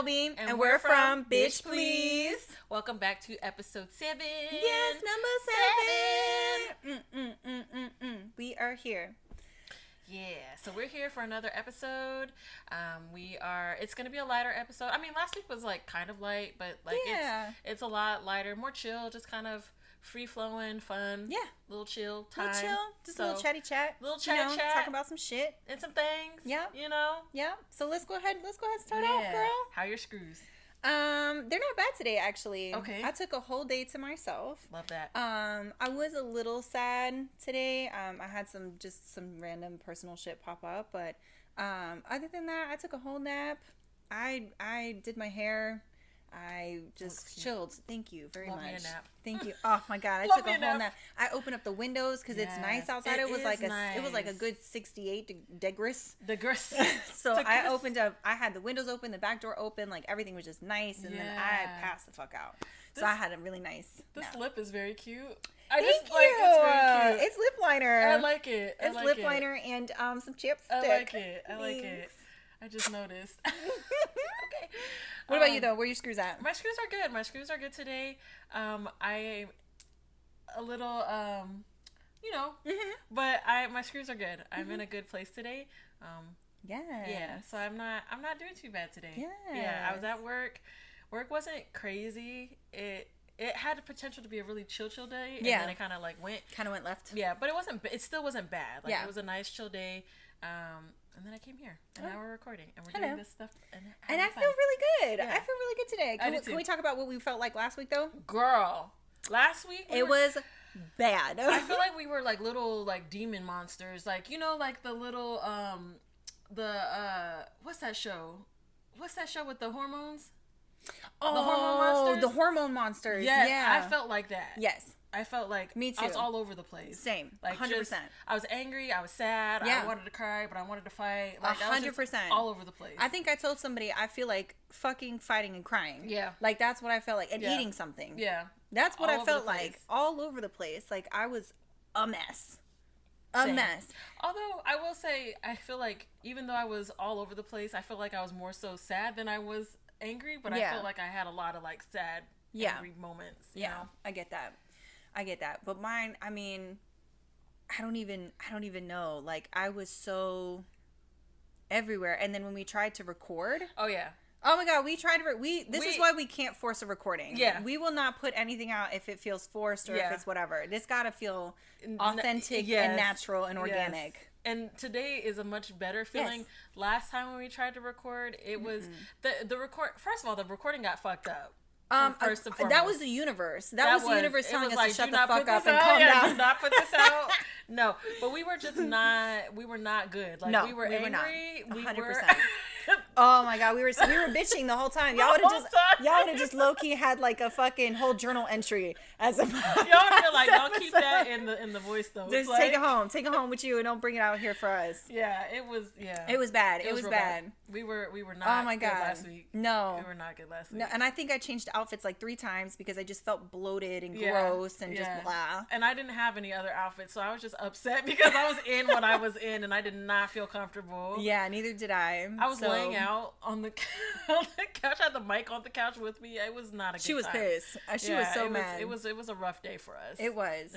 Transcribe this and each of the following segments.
Shelby, and we're from Bitch Please. Welcome back to episode 7. Yes, number 7. We are here. Yeah, so we're here for another episode. It's going to be a lighter episode. I mean, last week was like kind of light, but like it's a lot lighter, more chill, just kind of free-flowing, fun. Yeah. Little chill time. Little chill. Just a little chatty chat. Little chat. Talk about some shit. And some things. Yeah. You know? Yeah. So let's go ahead and start off, girl. How are your screws? They're not bad today, actually. Okay. I took a whole day to myself. Love that. I was a little sad today. I had some random personal shit pop up, but other than that, I took a whole nap. I did my hair. I just chilled. Thank you very much. Me a nap. Thank you. Oh my god, I took a whole nap. I opened up the windows because it's nice outside. It was like a good 68 degrees. So I had the windows open, the back door open, like everything was just nice, and then I passed the fuck out. So I had a really nice nap. Lip is very cute. Thank you. It's very cute. It's lip liner. I like it. It's lip liner and some chipstick. I like it. I just noticed. Okay. What about you though? Where are your screws at? My screws are good. My screws are good today. I a little but my screws are good. I'm in a good place today. Yeah. So I'm not doing too bad today. Yes. Yeah. I was at work. Work wasn't crazy. It had the potential to be a really chill day. And then it kind of went left. Yeah, but it still wasn't bad. It was a nice chill day. And then I came here, and now we're recording, and we're doing this stuff. And I feel really good. Yeah. I feel really good today. Can we talk about what we felt like last week, though? Girl, last week it was bad. I feel like we were like little like demon monsters, like like the little what's that show? What's that show with the hormones? Oh, the hormone monsters. The hormone monsters. Yeah, I felt like that. Yes. I felt like me too. I was all over the place. Same, like 100%. I was angry. I was sad. I wanted to cry, but I wanted to fight. Like 100%, all over the place. I think I told somebody I feel like fucking fighting and crying. Yeah, like that's what I felt like, and eating something. Yeah, that's what I felt like, all over the place. Like I was a mess. Mess. Although I will say, I feel like even though I was all over the place, I feel like I was more so sad than I was angry. But I felt like I had a lot of like sad, angry moments. You know? I get that. But mine, I mean, I don't even know. Like I was so everywhere. And then when we tried to record. Oh yeah. Oh my god, we tried to this is why we can't force a recording. Yeah. We will not put anything out if it feels forced or if it's whatever. This got to feel authentic and natural and organic. Yes. And today is a much better feeling. Yes. Last time when we tried to record, it was the record. First of all, the recording got fucked up. First and foremost. That was the universe. That was the universe telling us to shut the fuck up and calm down. Do not put this out. No, but we were just not. We were not good. Like we were angry. We were 100%. Oh my god, we were bitching the whole time. Y'all would have just low key had like a fucking whole journal entry as a. Y'all would be like, y'all keep that in the voice though. Just take it home with you, and don't bring it out here for us. Yeah, it was. Yeah, it was bad. It was bad. We were not. Oh my god, good last week. No, we were not good last week. No, and I think I changed outfits like 3 times because I just felt bloated and gross and just blah. And I didn't have any other outfits, so I was just upset because I was in what I was in, and I did not feel comfortable. Yeah, neither did I. I was laying out on the couch. I had the mic on the couch with me. It was not a good time. She was pissed. She was so mad. It was a rough day for us. It was.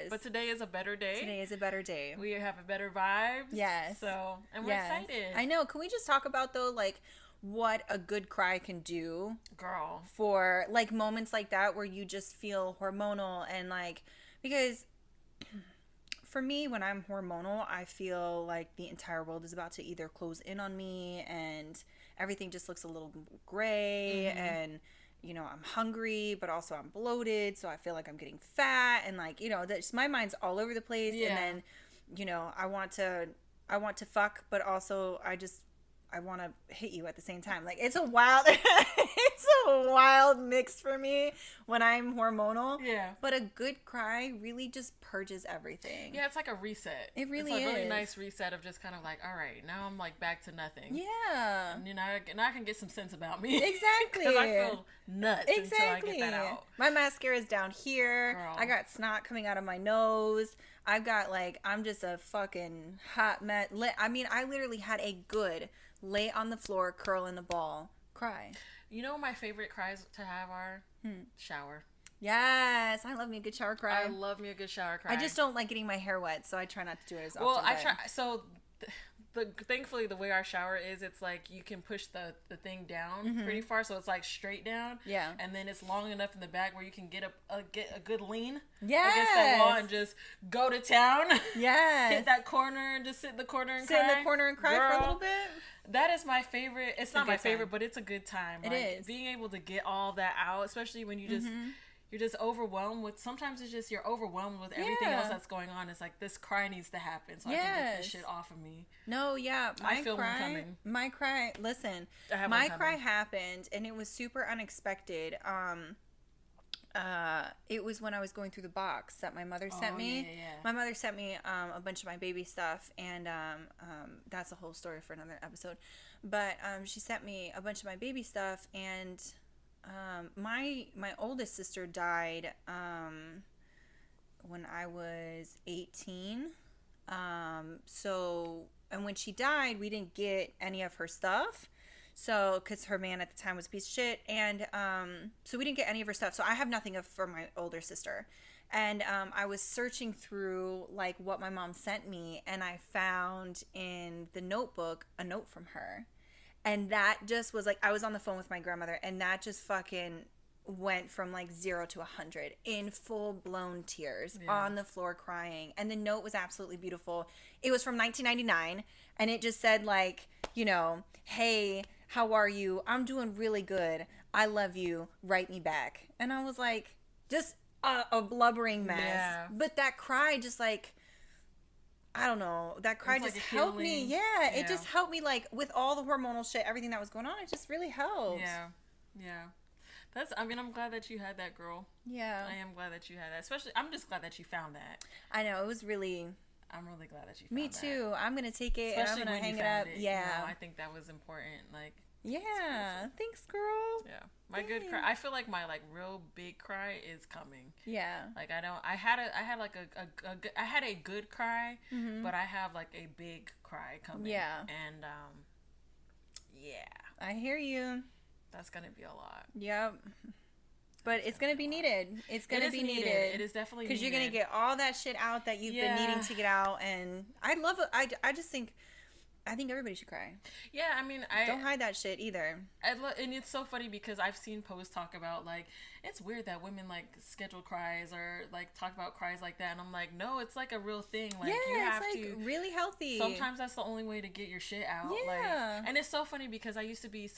But today is a better day. We have a better vibe. Yes. So, and we're excited. I know. Can we just talk about though, like, what a good cry can do, girl, for like moments like that where you just feel hormonal and like, because for me, when I'm hormonal, I feel like the entire world is about to either close in on me and everything just looks a little gray and I'm hungry, but also I'm bloated, so I feel like I'm getting fat and like, my mind's all over the place. And then, I want to fuck, but also I want to hit you at the same time. Like it's a wild mix for me when I'm hormonal. Yeah. But a good cry really just purges everything. Yeah, it's like a reset. It really is. It's a really nice reset of just kind of like, all right, now I'm like back to nothing. Yeah. And now I can get some sense about me. Exactly. Because I feel nuts until I get that out. My mascara's down here. Girl. I got snot coming out of my nose. I've got I'm just a fucking hot mess. I mean, I literally had a good lay on the floor, curl in the ball Cry. You know what my favorite cries to have are? Shower. Yes, I love me a good shower cry. I love me a good shower cry. I just don't like getting my hair wet, so I try not to do it as often. Well, I try. So, thankfully, the way our shower is, it's like you can push the thing down pretty far, so it's like straight down. Yeah. And then it's long enough in the back where you can get a good lean. Yes. Against that wall and just go to town. Yes. Hit that corner and just sit in the corner and cry. Sit in the corner and cry for a little bit. That is my favorite. It's not my favorite, but it's a good time. It is. Being able to get all that out, especially when you just... You're just overwhelmed with, sometimes it's just you're overwhelmed with everything else that's going on. It's like, this cry needs to happen so I can get this shit off of me. No, yeah. I feel one coming. My cry, listen, my cry happened and it was super unexpected. It was when I was going through the box that my mother sent me. Yeah. My mother sent me a bunch of my baby stuff, and that's a whole story for another episode. But she sent me a bunch of my baby stuff, and... my oldest sister died when I was 18. And when she died, we didn't get any of her stuff. So, because her man at the time was a piece of shit, and so we didn't get any of her stuff. So I have nothing for my older sister. And I was searching through like what my mom sent me, and I found in the notebook a note from her. And that just was like, I was on the phone with my grandmother, and that just fucking went from like 0 to 100 in full blown tears on the floor crying. And the note was absolutely beautiful. It was from 1999, and it just said like, you know, hey, how are you? I'm doing really good. I love you. Write me back. And I was like, just a blubbering mess. Yeah. But that cry just like, I don't know. That cry just helped me. Yeah, it just helped me, like, with all the hormonal shit, everything that was going on. It just really helped. Yeah. I'm glad that you had that, girl. Yeah. I am glad that you had that. Especially, I'm just glad that you found that. I know. It was really... I'm really glad that you found that. Me too. I'm going to take it especially and I'm going to hang it up. Yeah. You know, I think that was important. Like... Yeah. Thanks, girl. Yeah. My good cry. I feel like my like real big cry is coming. Yeah. Like I had a good cry, but I have like a big cry coming. Yeah. And yeah. I hear you. That's gonna be a lot. Yep. But it's gonna be needed. It's gonna be needed. It is definitely needed. Because you're gonna get all that shit out that you've been needing to get out, and I love it. I just think. I think everybody should cry. Yeah, I mean, don't hide that shit either. And it's so funny because I've seen posts talk about like it's weird that women like schedule cries or like talk about cries like that, and I'm like, no, it's like a real thing. Like you have it's like really healthy. Sometimes that's the only way to get your shit out. Yeah. Like, and it's so funny because I used to be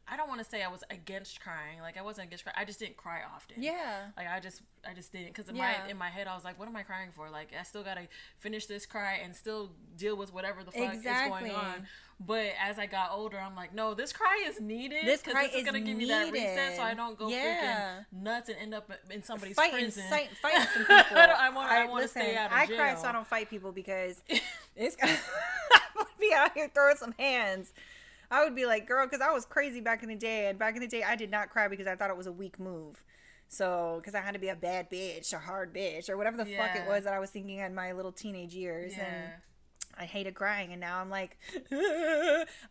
I don't want to say I was against crying. Like I wasn't against crying. I just didn't cry often. Yeah. Like I just didn't because in my head I was like, what am I crying for? Like I still gotta finish this cry and still deal with whatever the fuck is going on. But as I got older, I'm like, no, this cry is needed. This cry is going to give me that reset so I don't go freaking nuts and end up in somebody's prison. Fighting some people. I want to stay out of jail. I cry so I don't fight people because I would be out here throwing some hands. I would be like, girl, because I was crazy back in the day. And back in the day, I did not cry because I thought it was a weak move. So, because I had to be a bad bitch, a hard bitch, or whatever the fuck it was that I was thinking in my little teenage years. Yeah. And I hated crying, and now I'm like,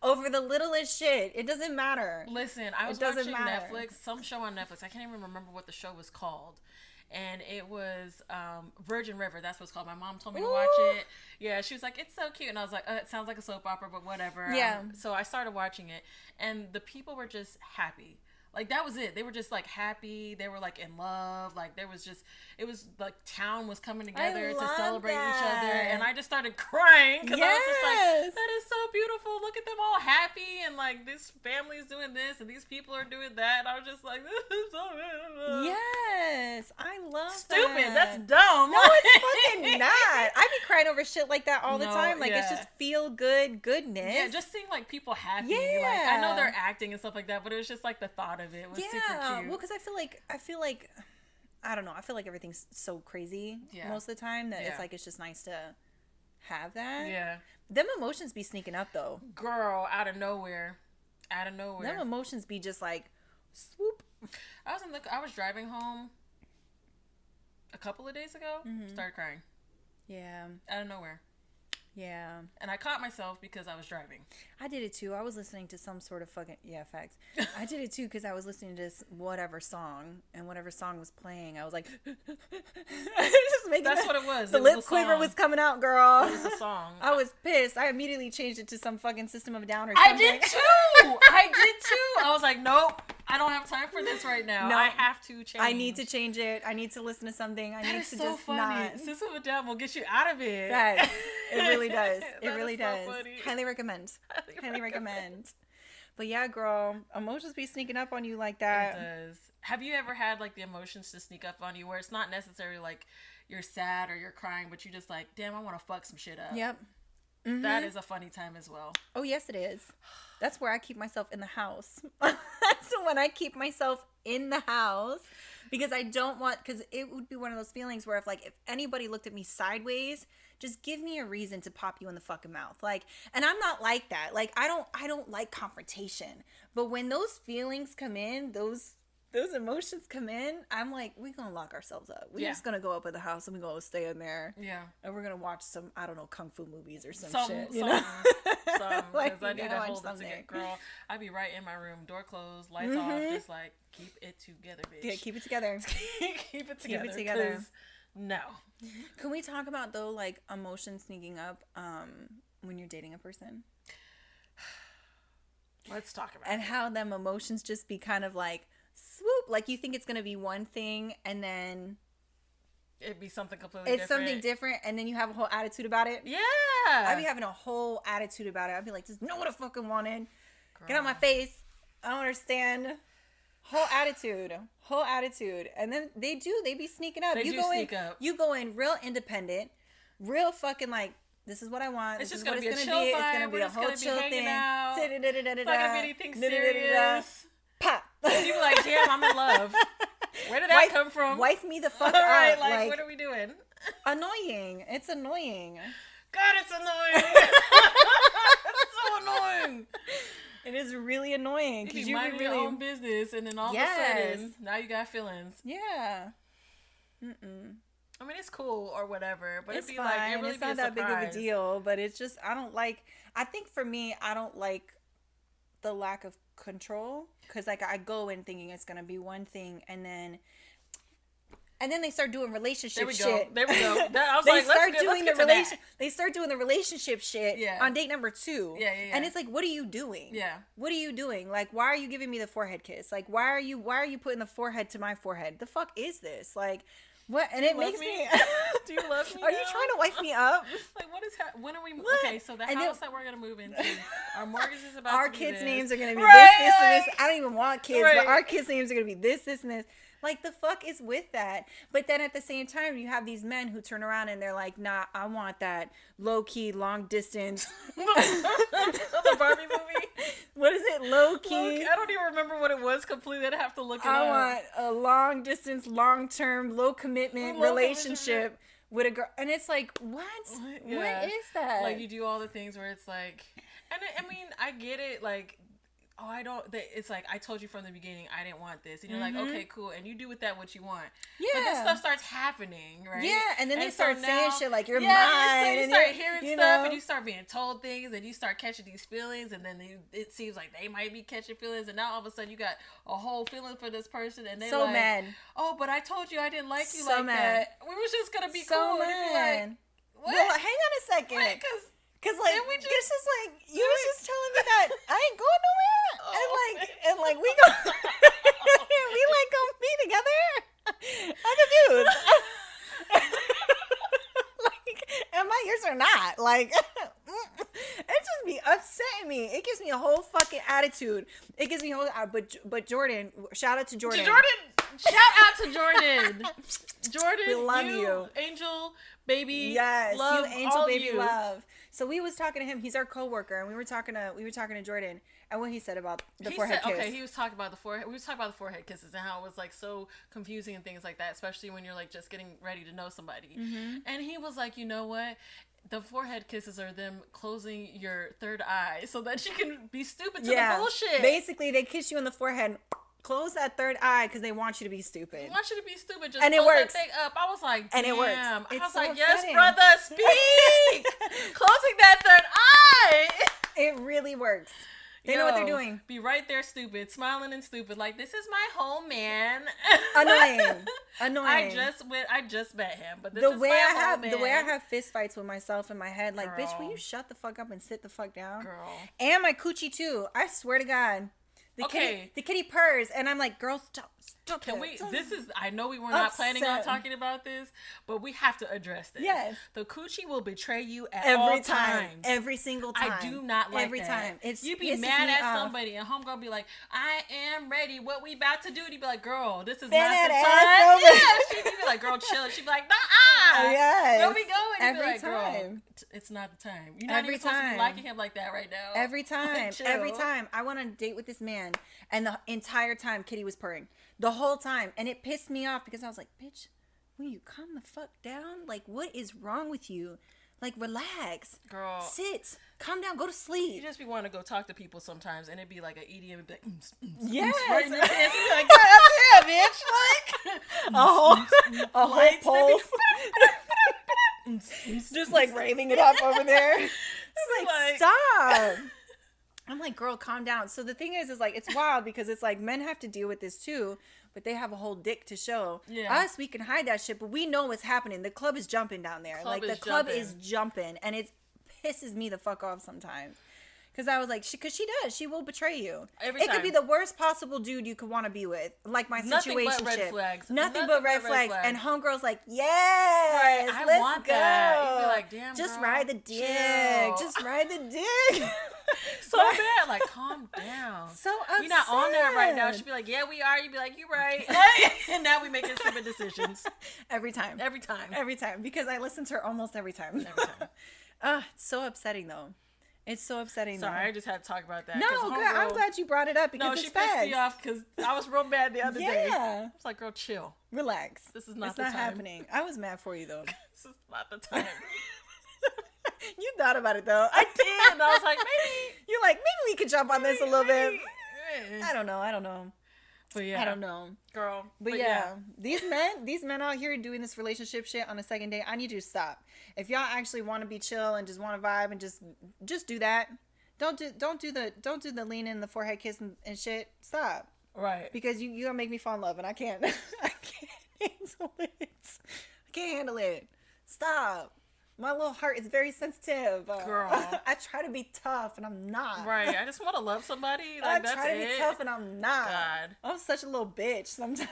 over the littlest shit. It doesn't matter. Listen, I was watching Netflix, some show on Netflix. I can't even remember what the show was called. And it was Virgin River. That's what it's called. My mom told me to watch it. Yeah, she was like, it's so cute. And I was like, it sounds like a soap opera, but whatever. Yeah. So I started watching it, and the people were just happy. Like, that was it. They were just, like, happy. They were, like, in love. Like, there was just... It was, like, town was coming together to celebrate each other. And I just started crying. Because I was just like, that is so beautiful. Look at them all happy. And, like, this family is doing this. And these people are doing that. And I was just like, this is so beautiful. Yes. I love Stupid. That's dumb. No, it's fucking not. I be crying over shit like that all the time. Like, it's just feel good goodness. Yeah, just seeing, like, people happy. Yeah. Like, I know they're acting and stuff like that. But it was just, like, the thought of it was super cute. Well, because I feel like I don't know. I feel like everything's so crazy most of the time that it's like it's just nice to have that. Yeah. Them emotions be sneaking up though. Girl, out of nowhere. Them emotions be just like swoop. I was driving home a couple of days ago. Started crying. Yeah. Out of nowhere. Yeah. And I caught myself because I was driving. I did it too. I was listening to some sort of fucking, yeah, facts. I did it too because I was listening to this whatever song, and whatever song was playing, I was like, just making That's what it was. The lip quiver was coming out, girl. It was a song. I was pissed. I immediately changed it to some fucking System of a Down or something. I did too. I was like, nope. I don't have time for this right now. No, I have to change. I need to change it. I need to listen to something. I need to so just funny. not. System of a Down will get you out of it. Right. It really does. It really does. So funny. Highly recommend. Highly recommend. But yeah, girl, emotions be sneaking up on you like that. It does. Have you ever had like the emotions to sneak up on you where it's not necessarily like you're sad or you're crying, but you just like, damn, I want to fuck some shit up. Yep. Mm-hmm. That is a funny time as well. Oh, yes, it is. That's where I keep myself in the house. That's when I keep myself in the house because I don't want, because it would be one of those feelings where if anybody looked at me sideways, just give me a reason to pop you in the fucking mouth. Like, and I'm not like that. Like, I don't like confrontation. But when those feelings come in, those emotions come in, I'm like, we're gonna lock ourselves up. We're just gonna go up in the house and we're gonna stay in there. Yeah. And we're gonna watch some, I don't know, kung fu movies or some shit. Like, I need to hold it together, girl. I'd be right in my room, door closed, lights off, just like, keep it together, bitch. Yeah, keep it together. Keep it together. Keep it together. No. Can we talk about though, like emotions sneaking up when you're dating a person? Let's talk about and how them emotions just be kind of like swoop, like you think it's gonna be one thing and then it'd be something completely different. It's something different, and then you have a whole attitude about it. Yeah. I'd be having a whole attitude about it. I'd be like, just know what I fucking wanted. Girl. Get out my face. I don't understand. Whole attitude. And then they be sneaking up. You go in real independent, real fucking like, this is what I want. It's this just is gonna what be it's a gonna be. chill vibe. It's gonna be a whole chill thing. It's not gonna be anything serious. Pop. And you be like, damn, I'm in love. Where did that come from? Wife me the fuck All out. Right, like, what are we doing? Annoying. It's annoying. God, it's annoying. It's so annoying. It is really annoying because you mind your own business, and then all of a sudden, now you got feelings. Yeah. I mean, it's cool or whatever, but it's it'd be fine. like, it really it's not that big of a deal, but it's just, I think for me, I don't like the lack of control, because like I go in thinking it's gonna be one thing, and then they start doing relationship shit. There we go. They start doing the relationship shit on date number 2. Yeah. And it's like, what are you doing? Yeah. What are you doing? Like, why are you giving me the forehead kiss? Like, why are you putting the forehead to my forehead? The fuck is this? Like, what? And it makes me. Do you love me? Are you trying to wife me up? Like, what is when are we? Okay, so the house that we're gonna move into, our mortgage is about. Our to kids' be names are gonna be right, this, and this. I don't even want kids, but our kids' names are gonna be this, and this. Like, the fuck is with that? But then at the same time, you have these men who turn around and they're like, nah, I want that low-key, long-distance. The Barbie movie? What is it? Low-key? I don't even remember what it was completely. I'd have to look it up. I want a long-distance, long-term, low-commitment relationship with a girl. And it's like, what? Yeah. What is that? Like, you do all the things where it's like... And I mean, I get it, like... Oh, I don't. It's like, I told you from the beginning I didn't want this, and you're like, okay, cool, and you do with that what you want. Yeah. But this stuff starts happening, right? Yeah, and then they start saying shit like, you're mine. You start hearing stuff, and you start being told things, and you start catching these feelings, and then it seems like they might be catching feelings, and now all of a sudden you got a whole feeling for this person, and they're like, mad. Oh, but I told you I didn't like you like that. We were just gonna be cool. Mad. And be like, what? Well, hang on a second. Wait, Cause like this is like you was just telling me that I ain't going nowhere, and like we go we like gonna be together. I'm confused. Like, and my ears are not like it just be upsetting me. It gives me a whole fucking attitude. It gives me a whole but Jordan, shout out to Jordan. Shout out to Jordan. Jordan, we love you, angel baby. Yes, love you angel baby you. love. So we was talking to him. He's our coworker, and we were talking to Jordan, and what he said about the forehead kiss. Okay, he was talking about the forehead. We was talking about the forehead kisses and how it was like so confusing and things like that, especially when you're like just getting ready to know somebody. Mm-hmm. And he was like, you know what? The forehead kisses are them closing your third eye so that you can be stupid to the bullshit. Basically, they kiss you in the forehead. Close that third eye because they want you to be stupid. They want you to be stupid. Just and close it works. That thing up. I was like, damn. And it works. I was so like, upsetting. yes, brother, speak. Closing that third eye. It really works. They know what they're doing. Be right there, stupid, smiling and stupid. Like, this is my home man. Annoying. I just met him, but this is my home man. The way I have fist fights with myself in my head, like, girl, bitch, will you shut the fuck up and sit the fuck down? Girl. And my coochie too. I swear to God. The kitty purrs, and I'm like, girl, stop. Can we? I know we were not planning on talking about this, but we have to address this. Yes. The coochie will betray you at every all time. times. Every single time. I do not like every that. time. You be mad at somebody, and homegirl be like, I am ready. What we about to do? And you be like, girl, this is not the time. Yeah. She'd be like, girl, chill. She'd be like, nah. Yes. Where we going? Every be like, time. Girl, it's not the time. You're not even supposed to be liking him like that right now. Every time. Every time. I went on a date with this man, and the entire time Kitty was purring. The whole time. And it pissed me off because I was like, bitch, will you calm the fuck down? Like, what is wrong with you? Like, relax. Girl. Sit. Calm down. Go to sleep. You just be wanting to go talk to people sometimes, and it'd be like an EDM. It'd be like, yes. Right in your pants. You'd be like, God damn, bitch. Like, a whole pulse. Just like raving it up over there. It's like, stop. I'm like, girl, calm down. So the thing is like, it's wild because it's like men have to deal with this too, but they have a whole dick to show. Yeah. Us, we can hide that shit, but we know what's happening. The club is jumping down there. The club is jumping, and it pisses me the fuck off sometimes. Because I was like, because she does. She will betray you. Every time. It could be the worst possible dude you could want to be with. Like my situation. Nothing but red flags. Nothing but red flags. And homegirl's like, yes, right. I want go. That. You'd be like, damn, just girl, ride the dick. chill. Just ride the dick. So bad. Like, calm down. So upset. We not on there right now. She'd be like, yeah, we are. You'd be like, you right. And now we making stupid decisions. Every time. Every time. Every time. Because I listen to her almost every time. Every time. It's so upsetting though. It's so upsetting. Sorry, I just had to talk about that. No, good. I'm glad you brought it up because she pissed me off because I was real mad the other day. I was like, girl, chill. Relax. This is not it's the not time. happening. I was mad for you though. This is not the time. You thought about it though. I did. And I was like, maybe. You're like, maybe we could jump on this a little bit. I don't know. But yeah. I don't know. Girl. But yeah. These men out here doing this relationship shit on a second date, I need you to stop. If y'all actually want to be chill and just want to vibe and just do that. Don't do the lean in, the forehead kiss and shit. Stop. Right. Because you gonna make me fall in love and I can't handle it. I can't handle it. Stop. My little heart is very sensitive. Girl. I try to be tough and I'm not. Right. I just want to love somebody. Like, I try to be tough and I'm not. God. I'm such a little bitch sometimes.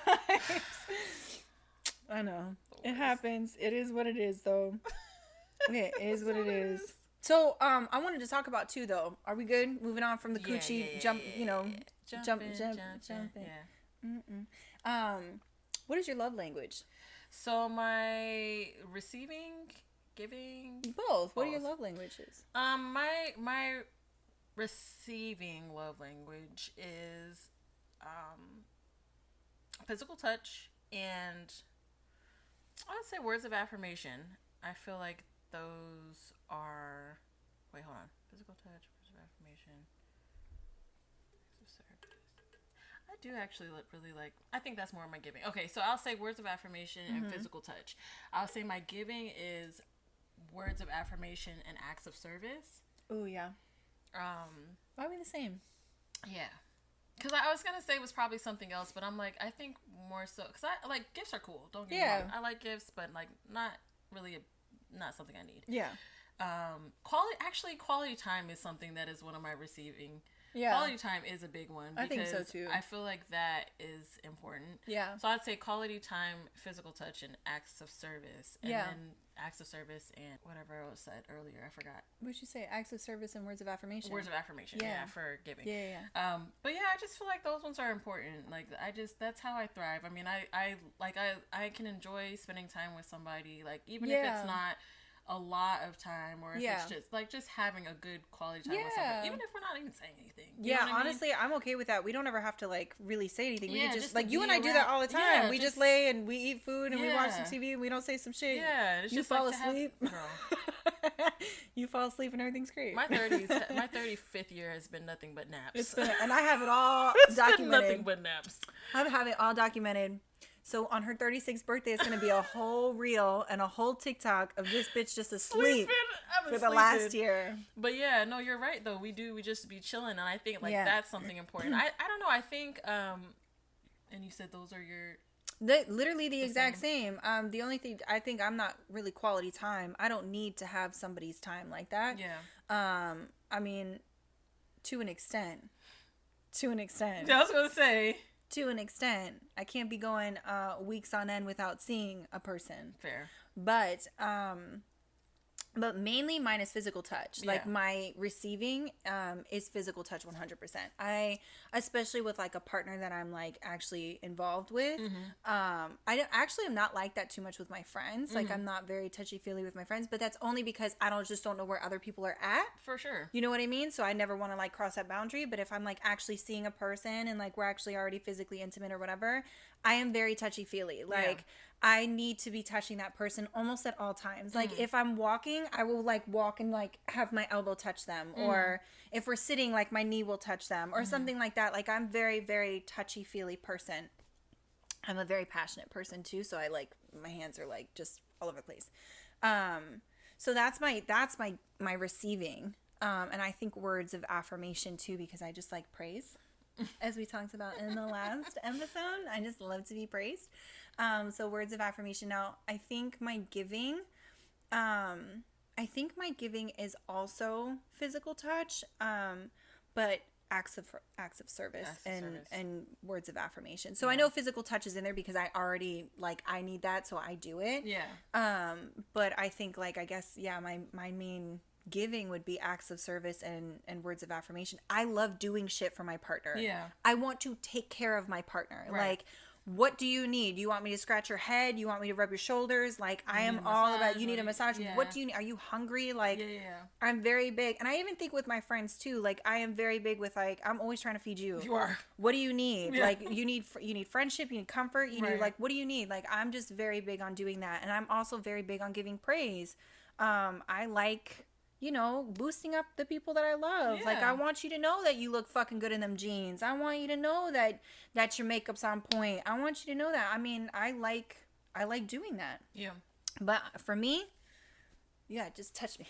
I know. It happens. It is what it is though. It is what it is. So, I wanted to talk about too, though. Are we good? Moving on from the coochie jump, jump. Yeah. What is your love language? So my receiving, giving, both. What are your love languages? My receiving love language is physical touch and I would say words of affirmation. I feel like those are hold on. Physical touch, words of affirmation. I do actually really like. I think that's more of my giving. Okay, so I'll say words of affirmation and physical touch. I'll say my giving is words of affirmation and acts of service. Oh yeah. Why are we the same? Yeah. Because I was gonna say it was probably something else, but I'm like, I think more so because I like gifts are cool. Don't get me wrong. I like gifts, but like not really not something I need. Yeah. Quality time is something that is one of my receiving. Yeah. Quality time is a big one. I think so too. I feel like that is important. Yeah. So I'd say quality time, physical touch, and acts of service. And then acts of service and whatever I said earlier, I forgot. What'd you say? Acts of service and words of affirmation. Words of affirmation. Yeah, for giving. Yeah. But yeah, I just feel like those ones are important. Like that's how I thrive. I mean, I can enjoy spending time with somebody. Like even if it's not a lot of time or if it's just having a good quality time with somebody, even if we're not even saying anything. You know what honestly, I'm okay with that. We don't ever have to like really say anything. We can just like you and I around. do that all the time. Yeah, we just lay and we eat food and we watch some TV and we don't say some shit. Yeah, it's you just fall like asleep. Girl. You fall asleep and everything's great. My 35th year has been nothing but naps. And I have it all documented. Been nothing but naps. I have it all documented. So on her 36th birthday, it's going to be a whole reel and a whole TikTok of this bitch just asleep for the last year. But yeah, no, you're right though. We just be chilling, and I think like that's something important. I don't know. I think and you said those are your literally the exact same. The only thing I think I'm not really quality time. I don't need to have somebody's time like that. Yeah. I mean, to an extent. To an extent. Yeah, I was gonna say. To an extent, I can't be going weeks on end without seeing a person. Fair. But mainly mine is physical touch. Yeah. Like my receiving is physical touch 100%. I, especially with like a partner that I'm like actually involved with, I actually am not like that too much with my friends. Like I'm not very touchy-feely with my friends, but that's only because I just don't know where other people are at. For sure. You know what I mean? So I never want to like cross that boundary. But if I'm like actually seeing a person and like we're actually already physically intimate or whatever, I am very touchy-feely. Like I need to be touching that person almost at all times. Like if I'm walking, I will like walk and like have my elbow touch them, or if we're sitting, like my knee will touch them or something like that. Like I'm very, very touchy-feely person. I'm a very passionate person too, so I like my hands are like just all over the place. So that's my receiving. And I think words of affirmation too, because I just like praise. As we talked about in the last episode, I just love to be praised. So words of affirmation. Now, I think my giving is also physical touch, but acts of service and words of affirmation. So I know physical touch is in there because I already like I need that, so I do it. Yeah. But I think like I guess my main giving would be acts of service and words of affirmation. I love doing shit for my partner. Yeah. I want to take care of my partner. Right. Like, what do you need? You want me to scratch your head? You want me to rub your shoulders? Like, I am all about, you need a massage. Yeah. What do you need? Are you hungry? Like, yeah. I'm very big. And I even think with my friends too, like, I am very big with like, I'm always trying to feed you. You are. What do you need? Yeah. Like, you need friendship, you need comfort, you need like, what do you need? Like, I'm just very big on doing that. And I'm also very big on giving praise. I like, you know, boosting up the people that I love. Yeah. Like, I want you to know that you look fucking good in them jeans. I want you to know that your makeup's on point. I want you to know that. I mean, I like doing that. Yeah. But for me, yeah, just touch me.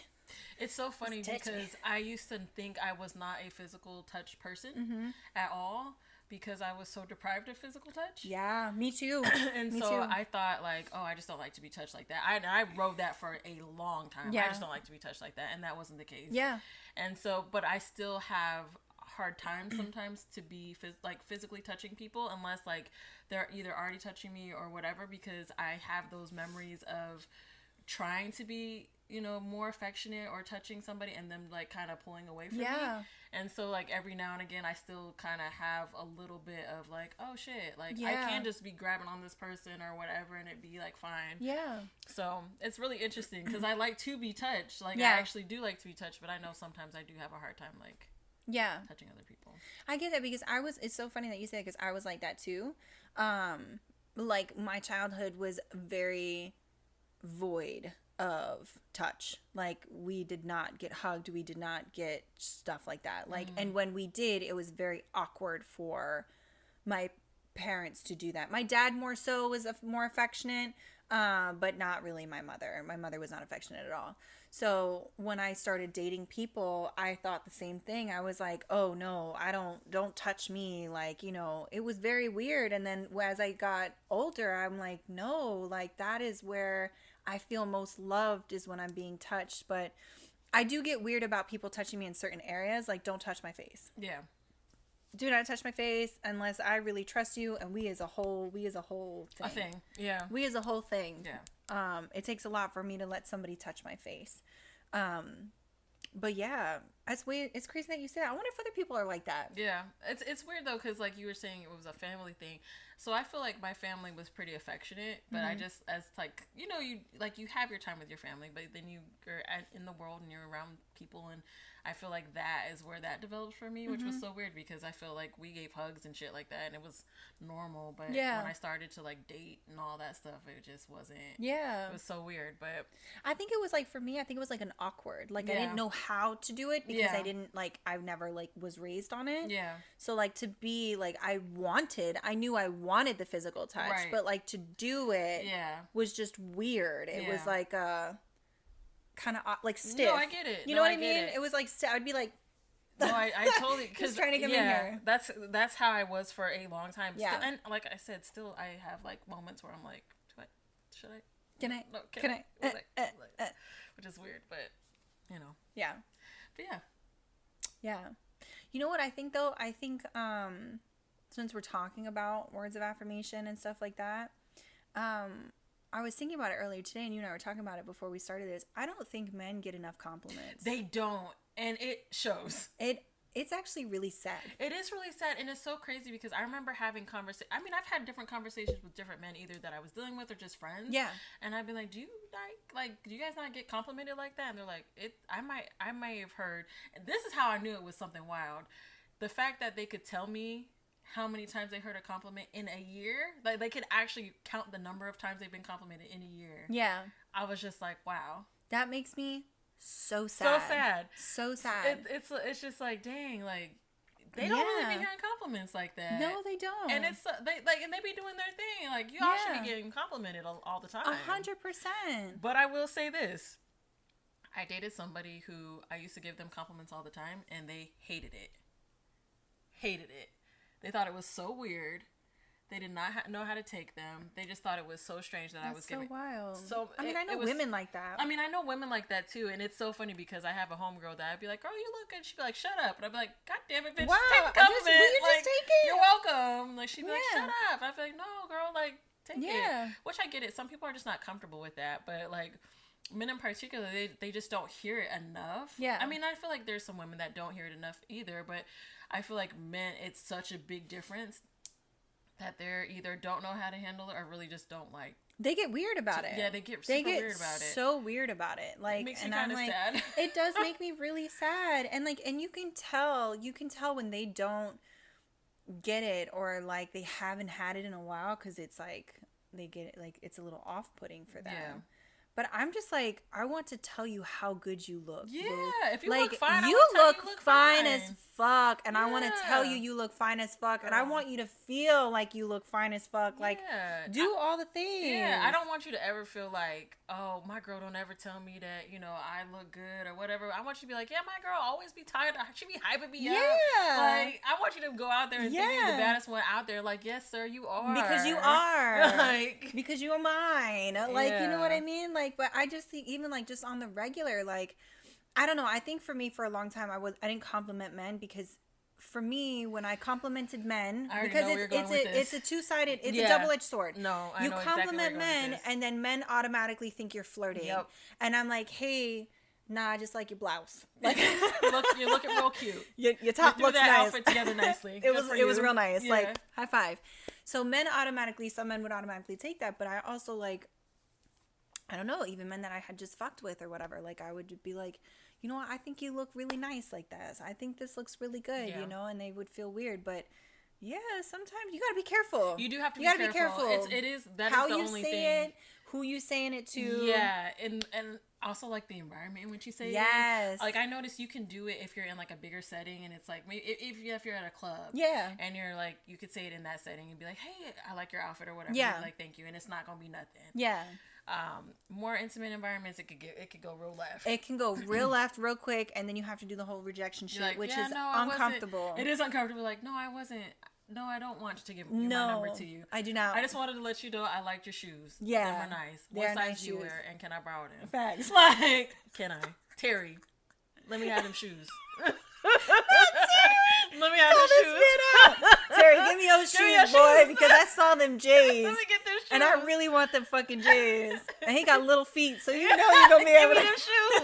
It's so funny because I used to think I was not a physical touch person at all, because I was so deprived of physical touch. Yeah, me too. And me so too. I thought like, oh, I just don't like to be touched like that. I wrote that for a long time. Yeah. I just don't like to be touched like that. And that wasn't the case. Yeah. And so, but I still have hard time sometimes to be physically touching people, unless like they're either already touching me or whatever, because I have those memories of trying to be, you know, more affectionate or touching somebody and them like kind of pulling away from me. And so like every now and again I still kind of have a little bit of like, oh shit, like I can't just be grabbing on this person or whatever and it be like fine. Yeah. So it's really interesting because I like to be touched. Like I actually do like to be touched, but I know sometimes I do have a hard time like touching other people. I get that because it's so funny that you say it, because I was like that too. Like my childhood was very void of touch. Like we did not get hugged, we did not get stuff like that. Like and when we did, it was very awkward for my parents to do that. My dad more so was more affectionate, but not really my mother. My mother was not affectionate at all. So when I started dating people, I thought the same thing. I was like, oh no, don't touch me. Like, you know, it was very weird. And then as I got older, I'm like, no, like that is where I feel most loved, is when I'm being touched. But I do get weird about people touching me in certain areas. Like, don't touch my face. Yeah. Do not touch my face unless I really trust you and we as a whole thing. A thing. Yeah. We as a whole thing. Yeah. It takes a lot for me to let somebody touch my face. But yeah, it's crazy that you say that. I wonder if other people are like that. Yeah. It's weird though, because like you were saying, it was a family thing. So I feel like my family was pretty affectionate, but I just, as like, you know, you have your time with your family, but then you're in the world and you're around people, and I feel like that is where that developed for me, which was so weird because I feel like we gave hugs and shit like that and it was normal, but when I started to like date and all that stuff, it just wasn't. It was so weird. But I think it was like, for me, I think it was like an awkward, like I didn't know how to do it because I never like was raised on it. Yeah. So like to be like, I knew I wanted the physical touch, right. But like to do it was just weird. It was like kind of like stiff. No, I get it. You know what I mean? It was like I'd be like, no, I totally because trying to come in here. That's how I was for a long time. Yeah, still, and like I said, still I have like moments where I'm like, should I? Can I? No, can I? Which is weird, but you know. Yeah. But yeah. Yeah. You know what I think though? I think since we're talking about words of affirmation and stuff like that, I was thinking about it earlier today, and you and I were talking about it before we started this. I don't think men get enough compliments. They don't, and it shows. It's actually really sad. It is really sad, and it's so crazy because I remember having conversations. I mean, I've had different conversations with different men, either that I was dealing with or just friends. Yeah. And I'd be like, do you do you guys not get complimented like that? And they're like, I might have heard. And this is how I knew it was something wild. The fact that they could tell me how many times they heard a compliment in a year. Like, they could actually count the number of times they've been complimented in a year. Yeah. I was just like, wow. That makes me so sad. So sad. It's just like, dang, like they don't really be hearing compliments like that. No, they don't. And it's and they be doing their thing. Like, you all should be getting complimented all the time. 100%. But I will say this: I dated somebody who I used to give them compliments all the time, and they hated it. They thought it was so weird. They did not know how to take them. They just thought it was so strange that I was giving. That's so wild. So I mean, I know women like that. I mean, I know women like that too, and it's so funny because I have a homegirl that I'd be like, "Girl, you look good." She'd be like, "Shut up," and I'd be like, "God damn it, bitch, wow, take the compliment. will you just take it? You're welcome." Like, she'd be like, "Shut up." I'd be like, "No, girl, like, take it." Which I get it. Some people are just not comfortable with that, but like men in particular, they just don't hear it enough. Yeah. I mean, I feel like there's some women that don't hear it enough either, but I feel like men, it's such a big difference that they're either don't know how to handle it or really just don't like. They get weird about it. Yeah, they get super weird about it. So weird about it. Like, it makes me kind of sad. It does make me really sad. And like, and you can tell when they don't get it or like they haven't had it in a while, because it's like they get it, like it's a little off-putting for them. Yeah. But I'm just like, I want to tell you how good you look. Yeah, boo. if you like, look fine, you look fine as fuck, and I want to tell you look fine as fuck, and I want you to feel like you look fine as fuck. Like, do all the things. Yeah, I don't want you to ever feel like, oh, my girl don't ever tell me that, you know, I look good or whatever. I want you to be like, yeah, my girl always be tired. She be hyping me up. Like, I want you to go out there and think you're the baddest one out there. Like, yes, sir, you are. Because you are. Like, because you are mine. Like, you know what I mean? Like, but I just think even like just on the regular, like, I don't know. I think for me, for a long time, I didn't compliment men, because for me, when I complimented men, because it's a two-sided, it's a double-edged sword. No, I you know compliment exactly men, and then men automatically think you're flirting. Yep. And I'm like, hey, nah, I just like your blouse. Like, you're looking real cute. Your top looks that nice. Outfit together nicely. It was real nice. Yeah. Like, high five. So some men would automatically take that, but I also like, I don't know, even men that I had just fucked with or whatever, like I would be like, you know what, I think you look really nice like this. I think this looks really good, you know, and they would feel weird. But yeah, sometimes you gotta be careful. You do have to be careful. It is the only thing. It, who you saying it to. Yeah, and also like the environment in which you say it. Yes. Like, I noticed you can do it if you're in like a bigger setting, and it's like maybe if you're at a club. Yeah. And you're like, you could say it in that setting and be like, hey, I like your outfit or whatever. Yeah. And like, thank you, and it's not gonna be nothing. Yeah. More intimate environments, it could go real left. It can go real left real quick, and then you have to do the whole rejection shit, like, which is uncomfortable. It is uncomfortable. Like, no, I wasn't. No, I don't want to give my number to you. I do not. I just wanted to let you know I liked your shoes. Yeah. They were nice. What size do you wear, and can I borrow them? Facts. Like, can I? Terry, let me have them shoes. Let me have them shoes. Terry, give me those shoes, boy, because I saw them J's. Let me get them shoes. And I really want them fucking J's. And he got little feet, so you know you're going to be able to. Give me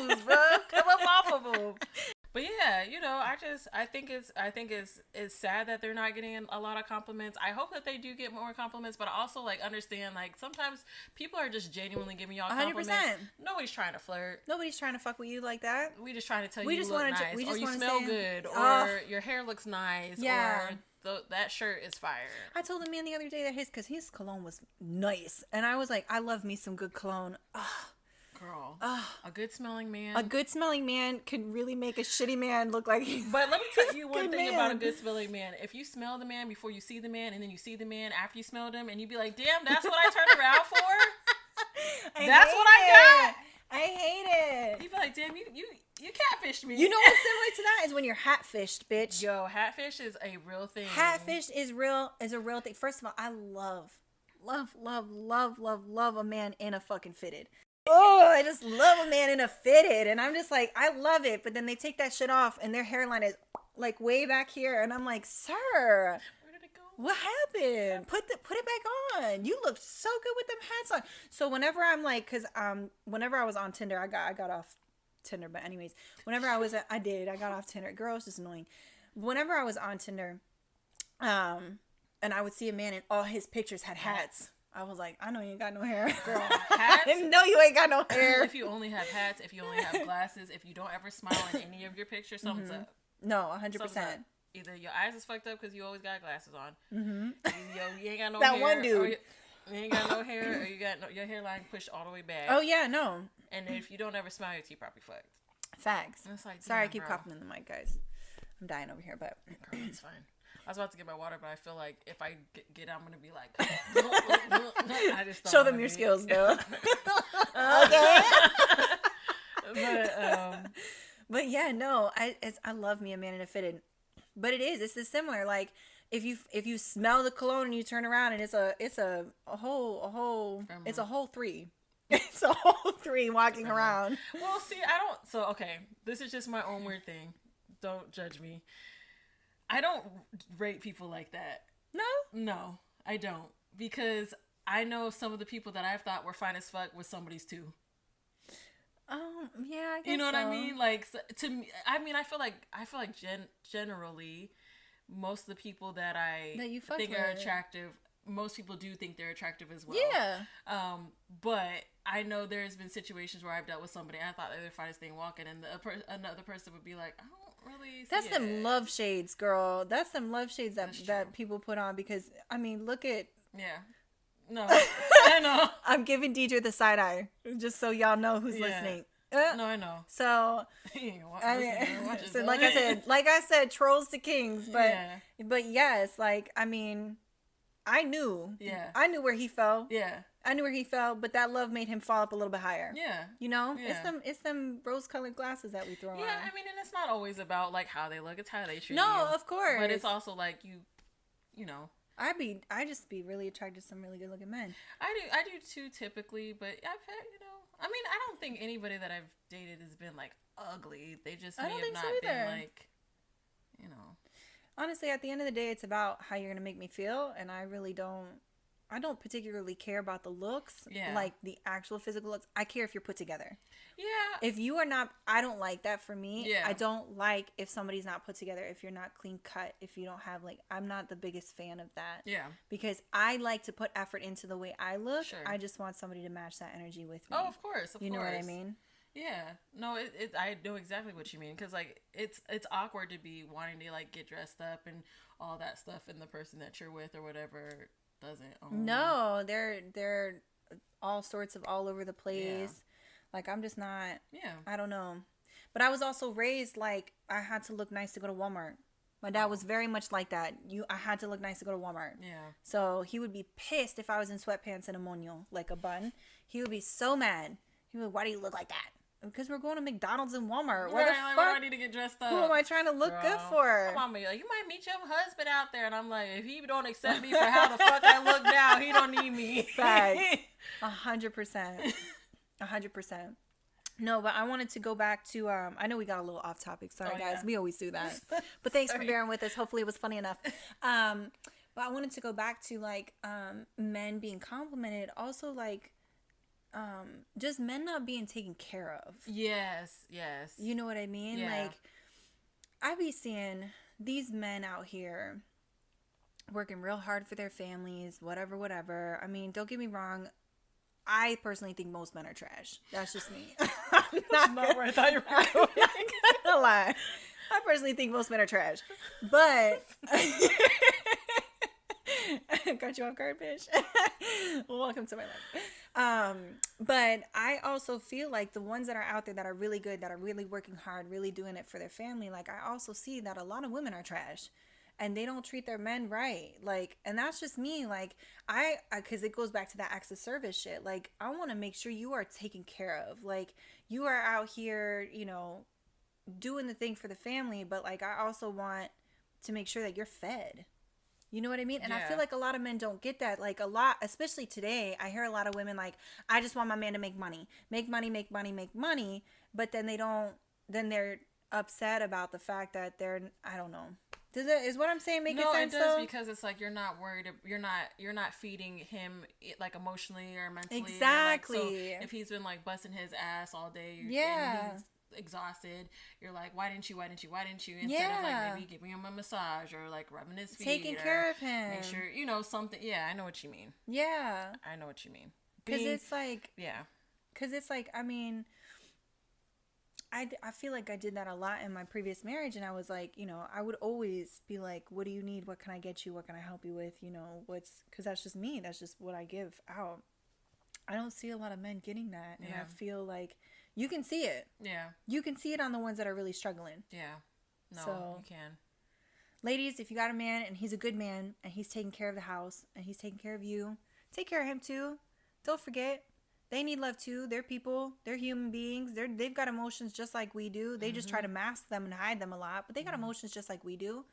them shoes, bro. Come up off of them. But yeah, you know, I think it's sad that they're not getting a lot of compliments. I hope that they do get more compliments, but I also like understand, like, sometimes people are just genuinely giving y'all compliments. 100%. Nobody's trying to flirt. Nobody's trying to fuck with you like that. We just trying to tell you look nice, or you smell good, or your hair looks nice, or that shirt is fire. I told the man the other day that his cologne was nice, and I was like, I love me some good cologne. Ugh. Girl, a good smelling man. A good smelling man could really make a shitty man look like. But let me tell you one thing about a good smelling man. If you smell the man before you see the man, and then you see the man after you smelled him, and you be like, "Damn, that's what I turned around for." That's what I got. I hate it. You be like, "Damn, you catfished me." You know what's similar to that is when you're hatfished, bitch. Yo, hatfish is a real thing. Hatfish is a real thing. First of all, I love a man in a fucking fitted. Oh, I just love a man in a fitted, and I'm just like, I love it. But then they take that shit off, and their hairline is like way back here, and I'm like, sir, where did it go? What happened? Put it back on. You look so good with them hats on. So whenever I'm like, cause whenever I was on Tinder, I got off Tinder. But anyways, whenever I got off Tinder. Girl, it's just annoying. Whenever I was on Tinder, and I would see a man and all his pictures had hats. I was like, I know you ain't got no hair. Girl, hats? I know you ain't got no hair. If you only have hats, if you only have glasses, if you don't ever smile in any of your pictures, something's up. No, 100%. Either your eyes is fucked up because you always got glasses on. Mm-hmm. You ain't got no that hair. That one dude. You ain't got no hair, or you got your hairline pushed all the way back. Oh, yeah, no. And if you don't ever smile, your teeth probably fucked. Facts. It's like, sorry, I keep coughing in the mic, guys. I'm dying over here, but... Girl, it's fine. I was about to get my water, but I feel like if I get out, I'm going to be like... I just show them your skills, though. Okay. But yeah, no, I love me a man in a fitted. But it's this similar. Like, if you smell the cologne and you turn around and it's a whole 3. It's a whole 3 walking around. Well, see, okay, this is just my own weird thing. Don't judge me. I don't rate people like that. No, I don't. Because I know some of the people that I've thought were fine as fuck was somebody's too. Yeah, I guess you know so. what I mean? Like, to me, I mean, I feel like generally, most of the people that you think are attractive, most people do think they're attractive as well. Yeah. But I know there's been situations where I've dealt with somebody and I thought they were the finest thing walking, and another person would be like, I don't really see That's them love shades, girl. That's them love shades that people put on, because, I mean, look at... Yeah. No, I know. I'm giving Deidre the side eye, just so y'all know who's listening. No, I know. So, like I said, trolls to kings, but yes, like, I mean, I knew where he fell. Yeah. I knew where he fell, but that love made him fall up a little bit higher. Yeah. You know? Yeah. It's them rose-colored glasses that we throw on. Yeah, I mean, and it's not always about, like, how they look. It's how they treat you. No, of course. But it's also, like, you know. I just be really attracted to some really good-looking men. I do, too, typically, but I've had, I mean, I don't think anybody that I've dated has been, like, ugly. They just may have not been, like, Honestly, at the end of the day, it's about how you're going to make me feel, and I don't particularly care about the looks, like the actual physical looks. I care if you're put together. Yeah. If you are not, I don't like that for me. Yeah. I don't like if somebody's not put together, if you're not clean cut, if you don't have, like, I'm not the biggest fan of that. Yeah. Because I like to put effort into the way I look. Sure. I just want somebody to match that energy with me. Oh, of course. You know what I mean? Yeah. No, I know exactly what you mean. Because, like, it's awkward to be wanting to, like, get dressed up and all that stuff, and the person that you're with or whatever doesn't own. No, they're all sorts of all over the place. Yeah. Like, I'm just not. Yeah. I don't know. But I was also raised like I had to look nice to go to Walmart. My dad was very much like that. I had to look nice to go to Walmart. Yeah. So he would be pissed if I was in sweatpants and a moño, like a bun. He would be so mad. He would, why do you look like that? Because we're going to McDonald's and Walmart. Why the fuck? Why do I need to get dressed up? Who am I trying to look good for? My mom be like, you might meet your husband out there. And I'm like, if he don't accept me for how the fuck I look now, he don't need me. Facts. 100%. 100%. No, but I wanted to go back to, I know we got a little off topic. Sorry, guys. We always do that. But thanks for bearing with us. Hopefully it was funny enough. But I wanted to go back to, like, men being complimented. Also, like, just men not being taken care of. Yes. You know what I mean? Yeah. Like, I be seeing these men out here working real hard for their families, whatever. I mean, don't get me wrong. I personally think most men are trash. That's just me. That's not where I thought you were going. I'm not gonna lie. I personally think most men are trash. But Got you off guard, bitch. Welcome to my life. But I also feel like the ones that are out there that are really good, that are really working hard, really doing it for their family, like I also see that a lot of women are trash and they don't treat their men right. Like, and that's just me. Like, because it goes back to that acts of service shit. Like, I want to make sure you are taken care of. Like, you are out here, doing the thing for the family, but like, I also want to make sure that you're fed. You know what I mean? And I feel like a lot of men don't get that. Like a lot, especially today, I hear a lot of women like, I just want my man to make money. Make money, make money, make money. But then they're upset about the fact that I don't know. Is what I'm saying making sense? No, it does, because it's like you're not worried. You're not feeding him like emotionally or mentally. Exactly. Like, so if he's been like busting his ass all day, and he's exhausted, you're like, why didn't you instead of like maybe giving him a massage or like rubbing his feet, taking care of him, make sure something. I know what you mean. I know what you mean, because it's like I mean, I feel like I did that a lot in my previous marriage, and I was like, I would always be like, what do you need, what can I get you, what can I help you with, because that's just me, that's just what I give out. I don't see a lot of men getting that, and I feel like you can see it. Yeah. You can see it on the ones that are really struggling. Yeah. No, you can. Ladies, if you got a man and he's a good man and he's taking care of the house and he's taking care of you, take care of him too. Don't forget, they need love too. They're people. They're human beings. They've got emotions just like we do. They just try to mask them and hide them a lot, but they got emotions just like we do.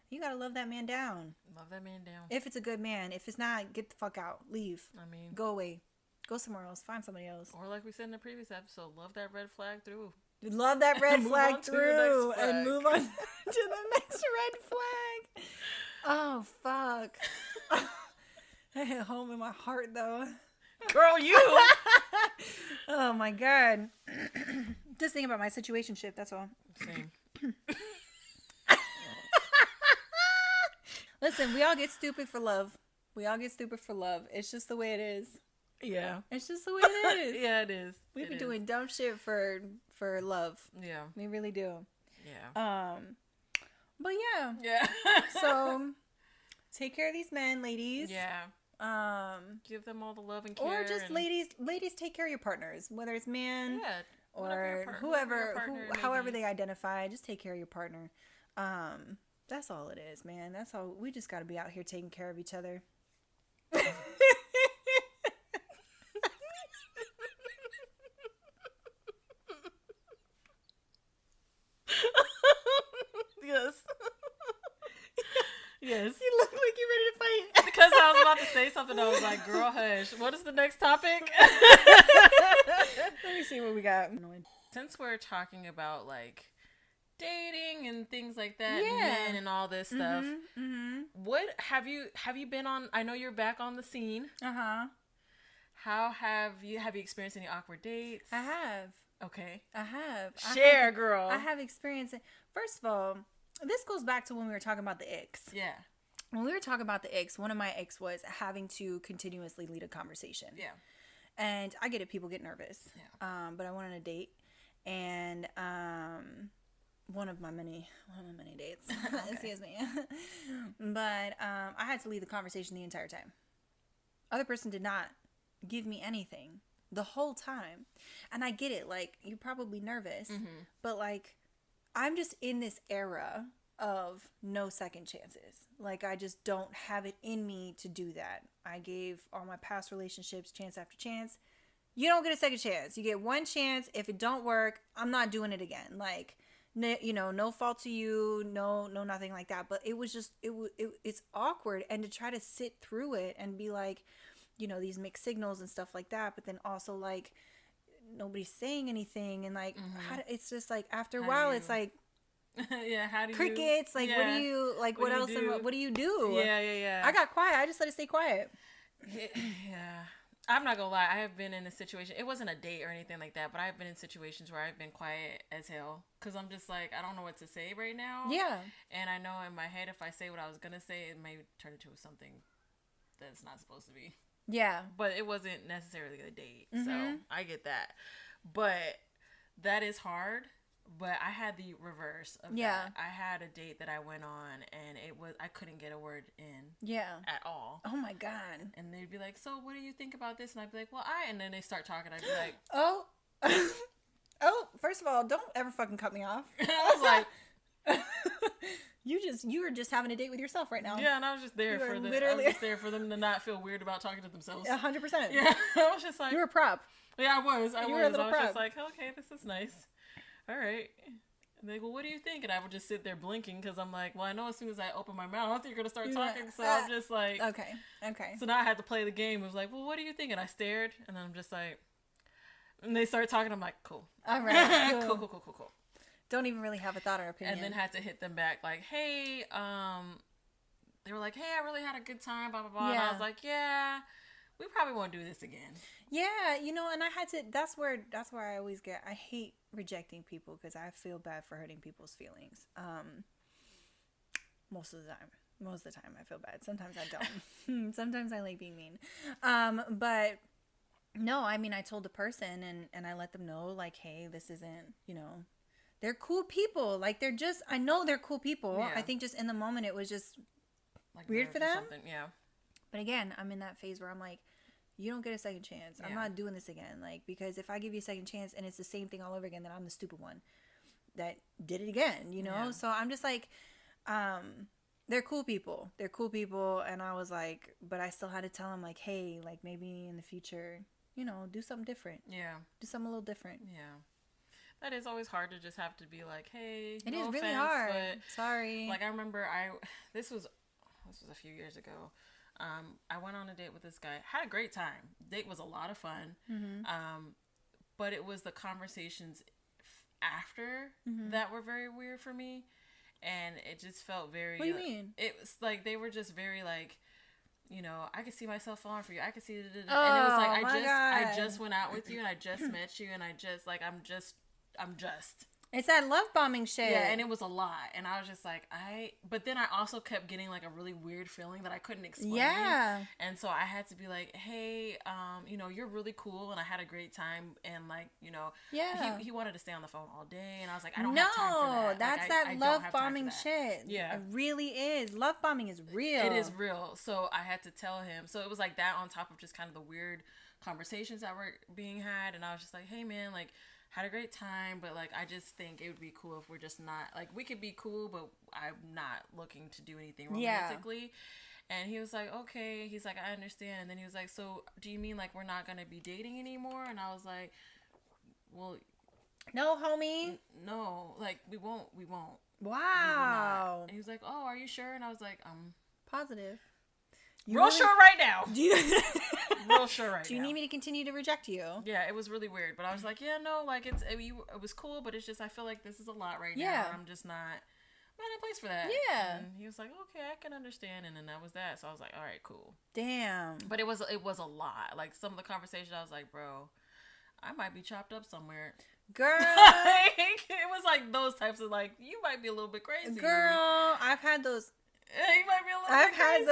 You got to love that man down. Love that man down. If it's a good man. If it's not, get the fuck out. Leave. Go away. Go somewhere else. Find somebody else. Or like we said in the previous episode, love that red flag through. Love that red flag through and move on to the next red flag. Oh, fuck. I hit home in my heart, though. Girl, you. Oh, my God. Just think about my situationship, that's all. Same. Listen, we all get stupid for love. It's just the way it is. Yeah. It's just the way it is. Yeah, it is. We be doing dumb shit for love. Yeah. We really do. Yeah. But yeah. Yeah. So take care of these men, ladies. Yeah. Give them all the love and care. Or just ladies take care of your partners, whether it's man or however they identify, just take care of your partner. That's all it is, man. That's all. We just got to be out here taking care of each other. Yes. Yes. You look like you're ready to fight. Because I was about to say something, I was like, girl, hush. What is the next topic? Let me see what we got. Since we're talking about like dating and things like that, men and all this stuff, what have you been on? I know you're back on the scene. How have you experienced any awkward dates? I have. Okay. I have. Share, girl. I have experienced it. First of all, this goes back to when we were talking about the icks. Yeah. When we were talking about the icks, one of my icks was having to continuously lead a conversation. Yeah. And I get it, people get nervous. Yeah. But I went on a date, and one of my many dates. Excuse me. But I had to lead the conversation the entire time. Other person did not give me anything the whole time. And I get it, like, you're probably nervous, but like, I'm just in this era of no second chances. Like, I just don't have it in me to do that. I gave all my past relationships chance after chance. You don't get a second chance. You get one chance. If it don't work, I'm not doing it again. Like, no fault to you, no nothing like that. But it was just, it's awkward. And to try to sit through it and be like, these mixed signals and stuff like that. But then also like, nobody's saying anything. And like, it's just like, after a while, it's like, yeah, how do you crickets, like, what do you, like, what else, what do you do? Yeah. I got quiet. I just let it stay quiet. Yeah. I'm not gonna lie, I have been in a situation, it wasn't a date or anything like that, but I've been in situations where I've been quiet as hell, because I'm just like, I don't know what to say right now. Yeah. And I know in my head, if I say what I was gonna say, it may turn into something that's not supposed to be. Yeah. But it wasn't necessarily a date, so I get that. But that is hard, But I had the reverse of that. I had a date that I went on, and I couldn't get a word in. At all. Oh my God. And they'd be like, so what do you think about this? And I'd be like, well, and then they start talking. I'd be like, oh, first of all, don't ever fucking cut me off. I was like, you were just having a date with yourself right now. Yeah, and I was just there for them. I was just there for them to not feel weird about talking to themselves. 100%. Yeah, I was just like, you were a prop. Yeah, I was. I was prop. just like, okay, this is nice. All right. And they go, what do you think? And I would just sit there blinking because I'm like, well, I know as soon as I open my mouth, you're going to start talking. So I'm just like, okay. So now I had to play the game. It was like, well, what do you think? And I stared, and then I'm just like, and they start talking. I'm like, cool. All right. Cool. Don't even really have a thought or opinion. And then had to hit them back like, hey, they were like, hey, I really had a good time, blah, blah, blah. Yeah. And I was like, yeah, we probably won't do this again. Yeah, and I had to, that's where I always I hate rejecting people because I feel bad for hurting people's feelings. Most of the time I feel bad. Sometimes I don't. Sometimes I like being mean. But no, I mean, I told the person and I let them know like, hey, this isn't, they're cool people. Like I know they're cool people. Yeah. I think just in the moment it was just like weird for them. Yeah. But again, I'm in that phase where I'm like, you don't get a second chance. Yeah. I'm not doing this again. Like, because if I give you a second chance and it's the same thing all over again, then I'm the stupid one that did it again, Yeah. So I'm just like, they're cool people. They're cool people. And I was like, but I still had to tell them like, hey, like maybe in the future, do something different. Yeah. Do something a little different. Yeah. That is always hard to just have to be like, hey, it is really hard. But sorry. Like I remember this was a few years ago. I went on a date with this guy. Had a great time. Date was a lot of fun. Mm-hmm. But it was the conversations after that were very weird for me, and it just felt very. What do you mean? It was like they were just very like, I could see myself falling for you. I could see, and it was like I just went out with you, and I just met you, and I just like I'm just. It's that love bombing shit. Yeah, and it was a lot. And I was just like, but then I also kept getting like a really weird feeling that I couldn't explain. Yeah. And so I had to be like, hey, you're really cool and I had a great time. And like, yeah. He wanted to stay on the phone all day. And I was like, I don't have time for that. That's like, that I love bombing shit. Yeah. It really is. Love bombing is real. It is real. So I had to tell him. So it was like that on top of just kind of the weird conversations that were being had. And I was just like, hey man, like, had a great time, but like I just think it would be cool if we're just not like we could be cool, but I'm not looking to do anything romantically. Yeah. And he was like, okay. He's like, I understand. And then he was like, so do you mean like we're not gonna be dating anymore? And I was like, well, no, homie. No, like we won't. Wow. And he was like, oh, are you sure? And I was like, positive. Real sure right now. Real sure right now. Do you need me to continue to reject you? Yeah, it was really weird. But I was like, yeah, no, like it was cool, but it's just I feel like this is a lot right now. And I'm just not in place for that. Yeah. And he was like, okay, I can understand. And then that was that. So I was like, all right, cool. Damn. But it was a lot. Like some of the conversation, I was like, bro, I might be chopped up somewhere. Girl. It was like those types of like, you might be a little bit crazy. Girl, I've had those. You might be a little bit crazy.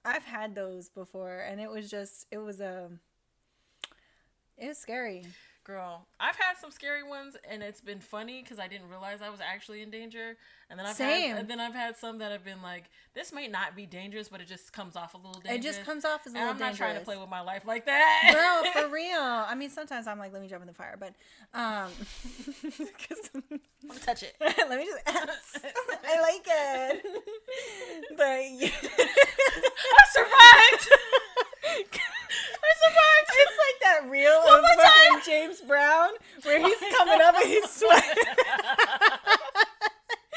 I've had those before, and it was scary. Girl, I've had some scary ones, and it's been funny because I didn't realize I was actually in danger. And then I've had some that have been like, this might not be dangerous, but it just comes off a little dangerous. It just comes off as a little dangerous. I'm not trying to play with my life like that. Girl, for real. I mean, sometimes I'm like, let me jump in the fire, but I'm gonna touch it. Let me just I like it. But I survived. It's like that reel of fucking James Brown where he's coming up and he's sweating.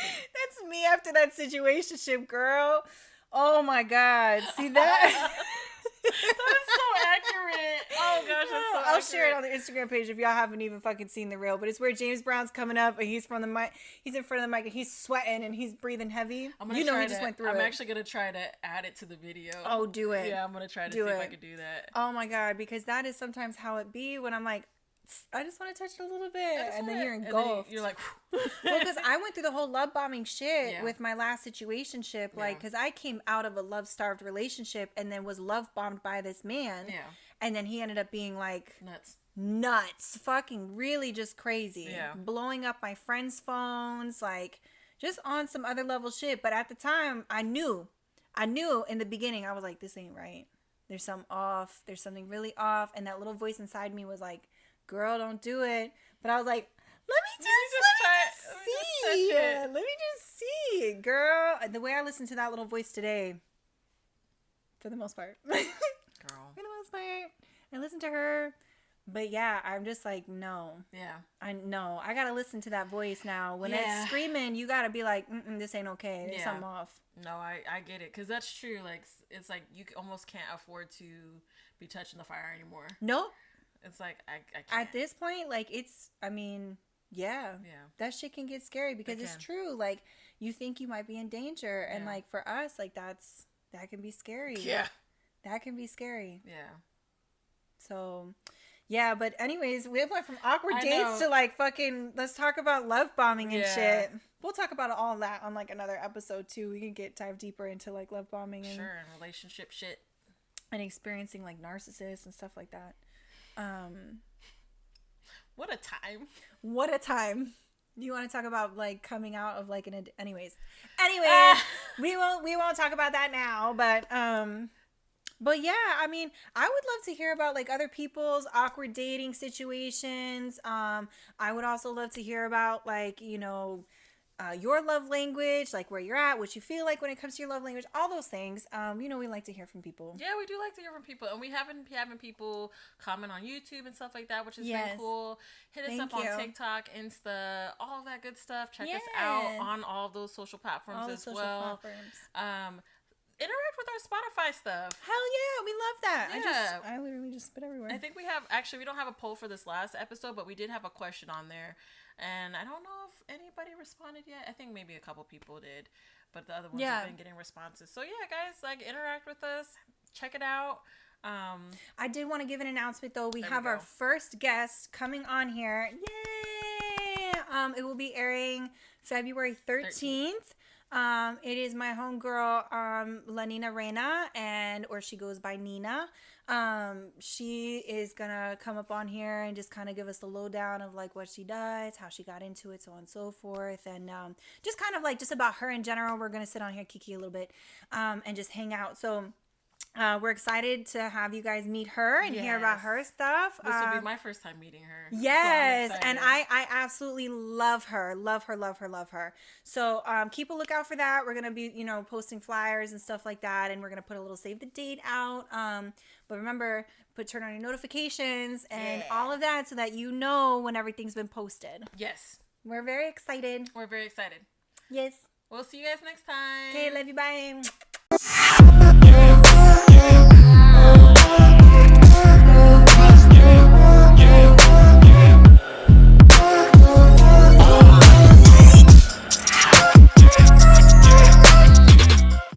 That's me after that situationship, girl. Oh my God. See that? That is so accurate. Oh gosh, that's so accurate. I'll share it on the Instagram page if y'all haven't even fucking seen the reel. But it's where James Brown's coming up and he's from the mic. He's in front of the mic and he's sweating and he's breathing heavy. He just went through it. I'm actually gonna try to add it to the video. Oh, do it. Yeah, I'm gonna try to see if I can do that. Oh my God, because that is sometimes how it be when I'm like, I just want to touch it a little bit, and then you're engulfed. You're like, well, because I went through the whole love bombing shit with my last situationship, like, because I came out of a love starved relationship and then was love bombed by this man, And then he ended up being like nuts, fucking really just crazy. Yeah. Blowing up my friends' phones, like just on some other level shit. But at the time, I knew in the beginning, I was like, this ain't right. There's something off. There's something really off. And that little voice inside me was like, girl, don't do it. But I was like, let me just see, girl. The way I listen to that little voice today, for the most part, girl, for the most part, I listen to her. But yeah, I'm just like, no. Yeah. I know. I got to listen to that voice now. When it's screaming, you got to be like, this ain't okay. There's something off. No, I get it. Because that's true. Like, it's like you almost can't afford to be touching the fire anymore. Nope. It's like, I can't. At this point, like, it's, I mean, yeah. That shit can get scary because it's true. Like, you think you might be in danger. And, like, for us, like, that can be scary. Yeah. That can be scary. Yeah. So... yeah, but anyways, we went from awkward dates to like fucking, let's talk about love bombing and shit. We'll talk about all that on like another episode too. We can dive deeper into like love bombing and and relationship shit and experiencing like narcissists and stuff like that. What a time. What a time. You want to talk about like coming out of like anyways, we won't talk about that now, But yeah, I mean, I would love to hear about like other people's awkward dating situations. I would also love to hear about like, you know, your love language, like where you're at, what you feel like when it comes to your love language, all those things. You know, we like to hear from people. Yeah, we do like to hear from people. And we have been having people comment on YouTube and stuff like that, which has been cool. Hit us up on TikTok, Insta, all of that good stuff. Check us out on all of those social platforms as well. Interact with our Spotify stuff. Hell yeah, we love that. Yeah. I literally just spit everywhere. I think we don't have a poll for this last episode, but we did have a question on there. And I don't know if anybody responded yet. I think maybe a couple people did, but the other ones have been getting responses. So yeah, guys, like interact with us. Check it out. I did want to give an announcement though. We have our first guest coming on here. Yay! It will be airing February 13th. It is my homegirl, Lanina Reina, or she goes by Nina. She is gonna come up on here and just kind of give us the lowdown of like what she does, how she got into it, so on and so forth, and just kind of like just about her in general. We're gonna sit on here, kiki a little bit, and just hang out. So. We're excited to have you guys meet her and hear about her stuff. This will be my first time meeting her. Yes, so and I absolutely love her. So keep a lookout for that. We're going to be, posting flyers and stuff like that, and we're going to put a little save the date out. But remember, turn on your notifications and all of that so that you know when everything's been posted. Yes. We're very excited. Yes. We'll see you guys next time. Okay, love you. Bye.